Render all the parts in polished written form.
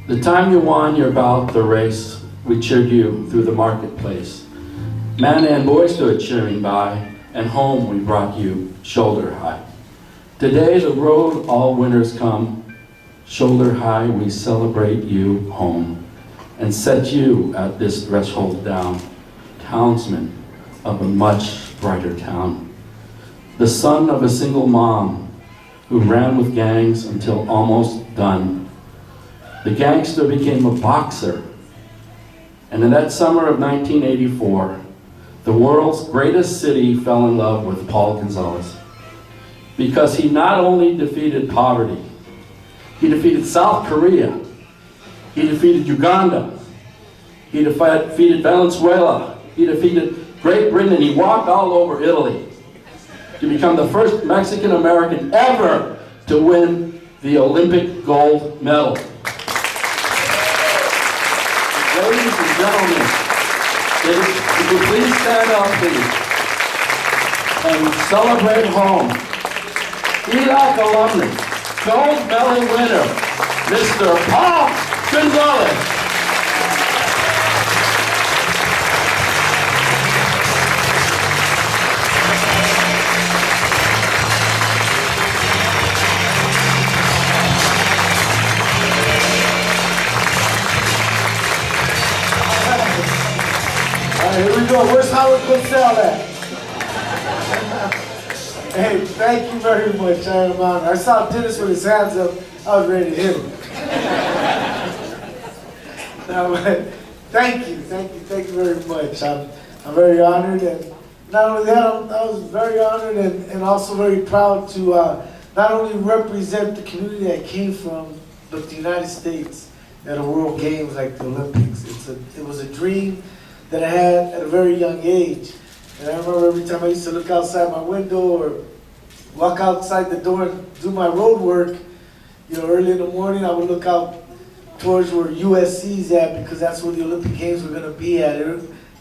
The time you won your bout, the race, we cheered you through the marketplace. Man and boy stood cheering by, and home we brought you shoulder high. Today the road all winners come, shoulder high we celebrate you home, and set you at this threshold down, townsman of a much brighter town. The son of a single mom who ran with gangs until almost done. The gangster became a boxer, and in that summer of 1984, the world's greatest city fell in love with Paul Gonzales, because he not only defeated poverty, he defeated South Korea, he defeated Uganda, he defeated Venezuela, he defeated Great Britain, he walked all over Italy to become the first Mexican American ever to win the Olympic gold medal. Ladies and gentlemen, if you please stand up, please, and celebrate home. ELAC alumnus, gold medal winner, Mr. Paul Gonzales. Here we go. Where's Howard Gonzales at? Hey, thank you very much. I am honored. I saw Dennis with his hands up. I was ready to hit him. No, thank you very much. I'm very honored, and not only that, I was very honored and also very proud to not only represent the community I came from, but the United States at a World Games like the Olympics. It was a dream that I had at a very young age. And I remember every time I used to look outside my window or walk outside the door and do my road work, early in the morning I would look out towards where USC's at, because that's where the Olympic Games were gonna be at.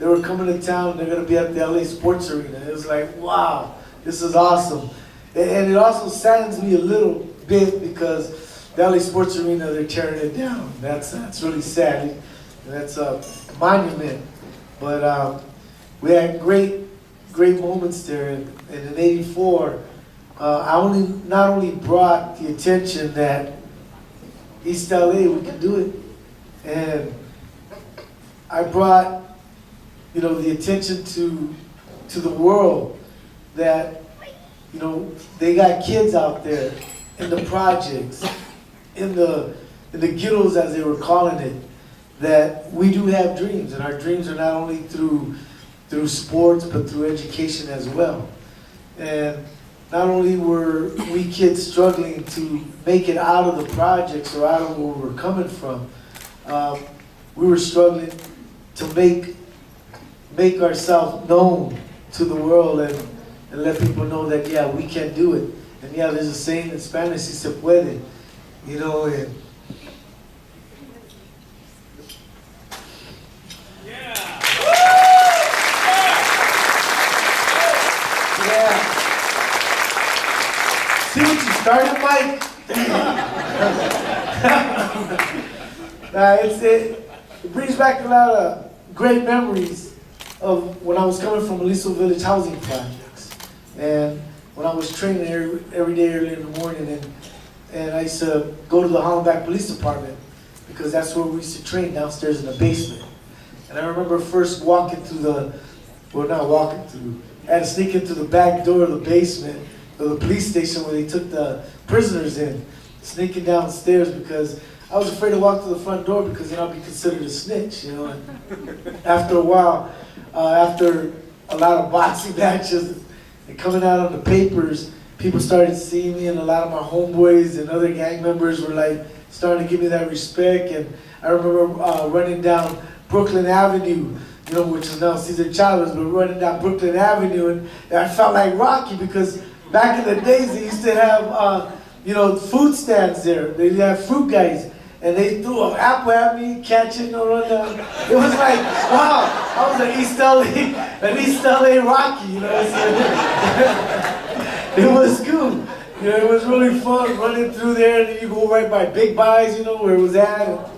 They were coming to town, they're gonna be at the LA Sports Arena. It was like, wow, this is awesome. And it also saddens me a little bit because the LA Sports Arena, they're tearing it down. That's really sad. That's a monument. But we had great moments there, and in '84, I not only brought the attention that East LA, we can do it, and I brought, the attention to the world that, they got kids out there in the projects, in the ghettos as they were calling it, that we do have dreams, and our dreams are not only through sports, but through education as well. And not only were we kids struggling to make it out of the projects or out of where we're coming from, we were struggling to make ourselves known to the world and let people know that, yeah, we can do it. And yeah, there's a saying in Spanish, si se puede, and see what you started, Mike? It brings back a lot of great memories of when I was coming from Aliso Village housing projects, and when I was training every day early in the morning, and I used to go to the Hollenbeck Police Department because that's where we used to train, downstairs in the basement. And I remember first walking through I had to sneak into the back door of the basement of the police station where they took the prisoners in, sneaking downstairs because I was afraid to walk to the front door because then I'd be considered a snitch, And after a while, after a lot of boxing matches and coming out on the papers, people started seeing me, and a lot of my homeboys and other gang members were like starting to give me that respect. And I remember running down Brooklyn Avenue, which is now Cesar Chavez, but running down Brooklyn Avenue, and I felt like Rocky because back in the days they used to have, food stands there. They had fruit guys, and they threw an apple at me, catch it, run down. It was like, wow, I was an East LA Rocky, It was cool. It was really fun running through there, and then you go right by Big Buys, where it was at.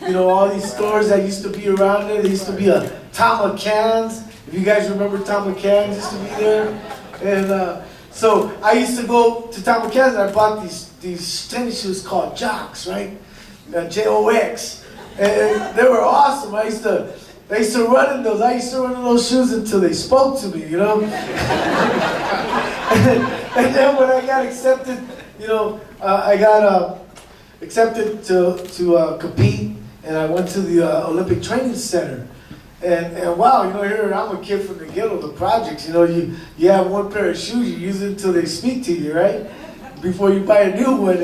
you know, all these stores that used to be around there. There used to be a Tom Cans. If you guys remember Tom Cans used to be there. And so I used to go to Tom Cans and I bought these tennis shoes called Jocks, right? J-O-X. And they were awesome. I used to run in those. I used to run in those shoes until they spoke to me, you know? and then when I got accepted, you know, I got accepted to compete, and I went to the Olympic Training Center. And wow, you know, here I'm a kid from the ghetto, the projects. You know, you have one pair of shoes, you use it until they speak to you, right? Before you buy a new one.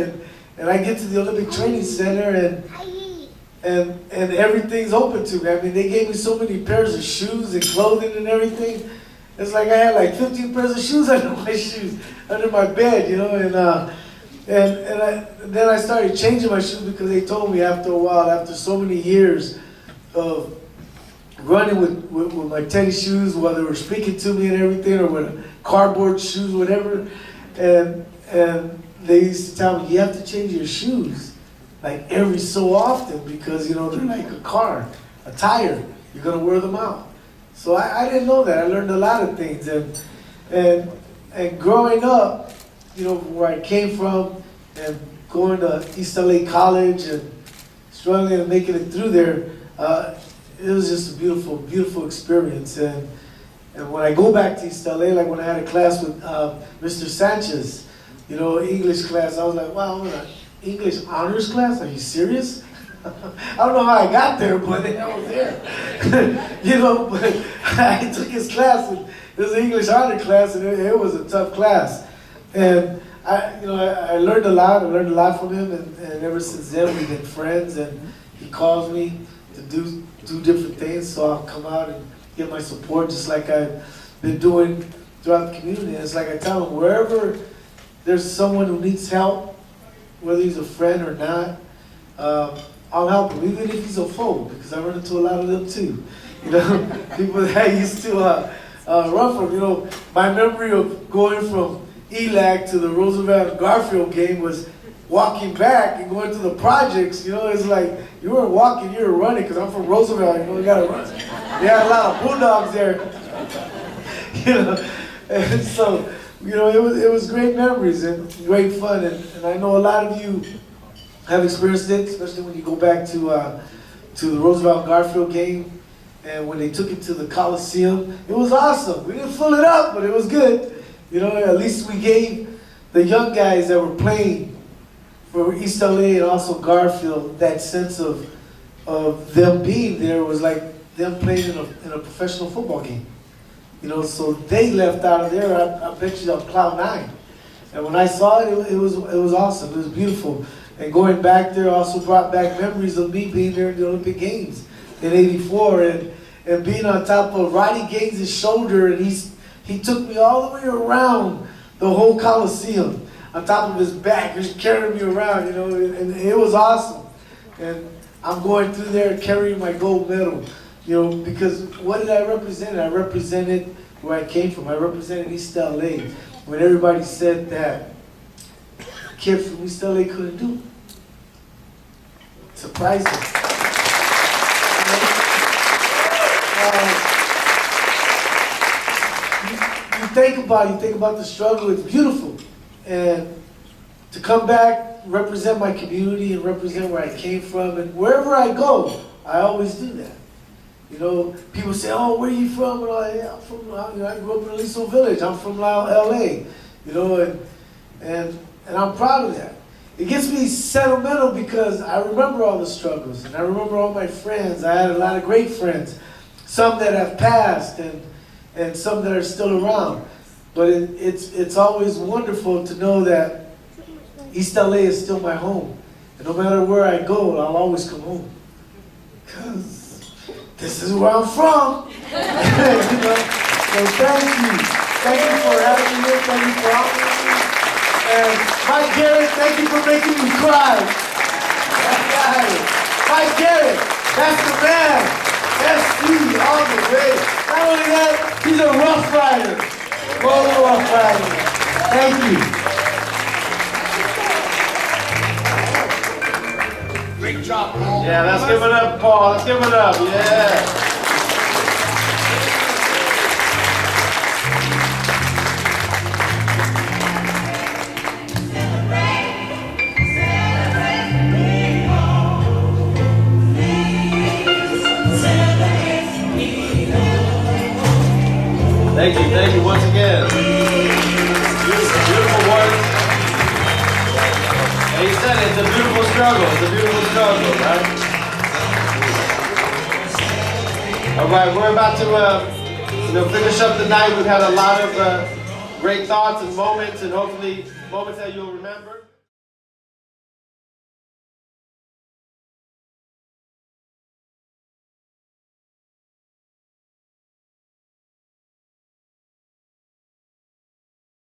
And I get to the Olympic Training Center, and everything's open to me. I mean, they gave me so many pairs of shoes and clothing and everything. It's like I had like 15 pairs of shoes under my bed, you know. And then I started changing my shoes because they told me after a while, after so many years of running with my tennis shoes, while they were speaking to me and everything, or with cardboard shoes, whatever, and they used to tell me, you have to change your shoes like every so often because, you know, they're like a car, a tire. You're going to wear them out. So I didn't know that. I learned a lot of things. And growing up, you know, where I came from and going to East LA College and struggling and making it through there, it was just a beautiful, beautiful experience. And when I go back to East LA, like when I had a class with Mr. Sanchez, you know, English class, I was like, wow, I'm in an English honors class? Are you serious? I don't know how I got there, but I was there. You know, but I took his class, and it was an English honor class, and it was a tough class. And I learned a lot. I learned a lot from him, and ever since then we've been friends. And he calls me to do different things, so I'll come out and get my support, just like I've been doing throughout the community. And it's like I tell him, wherever there's someone who needs help, whether he's a friend or not, I'll help him, even if he's a foe, because I run into a lot of them too. You know, people that I used to run from. You know, my memory of going from ELAC to the Roosevelt and Garfield game was walking back and going to the projects. You know, it's like you weren't walking, you were running, because I'm from Roosevelt. You know, you gotta run. They had a lot of bulldogs there. You know, and so, you know, it was great memories and great fun, and I know a lot of you have experienced it, especially when you go back to the Roosevelt Garfield game, and when they took it to the Coliseum. It was awesome. We didn't fill it up, but it was good. You know, at least we gave the young guys that were playing for East LA and also Garfield that sense of them being there. Was like them playing in a professional football game. You know, so they left out of there, I bet you, on cloud nine. And when I saw it, it was awesome. It was beautiful. And going back there also brought back memories of me being there in the Olympic Games in '84 and being on top of Roddy Gaines' shoulder, and he took me all the way around the whole Coliseum on top of his back, just carrying me around, you know, and it was awesome. And I'm going through there carrying my gold medal, you know, because what did I represent? I represented where I came from. I represented East LA. When everybody said that a kid from East LA couldn't do it. Surprising. You think about the struggle, it's beautiful. And to come back, represent my community and represent where I came from, and wherever I go, I always do that. You know, people say, oh, where are you from? And I'm from, you know, I grew up in Aliso Village. I'm from LA. You know, and I'm proud of that. It gets me sentimental because I remember all the struggles, and I remember all my friends. I had a lot of great friends, some that have passed and some that are still around. But it's always wonderful to know that East LA is still my home. And no matter where I go, I'll always come home. Because this is where I'm from. You know? So thank you. Thank you for having me here. Thank you for honoring me. And Mike Garrett, thank you for making me cry. Mike Garrett, that's the man. SC all the way. Not only that, he's a rough rider. Total rough rider. Thank you. Good job, Paul. Yeah, let's give it up, Paul. Let's give it up. Yeah. Thank you once again. Beautiful words. And he said it's a beautiful struggle. It's a beautiful struggle, right? All right, we're about to finish up the night. We've had a lot of great thoughts and moments, and hopefully moments that you'll remember.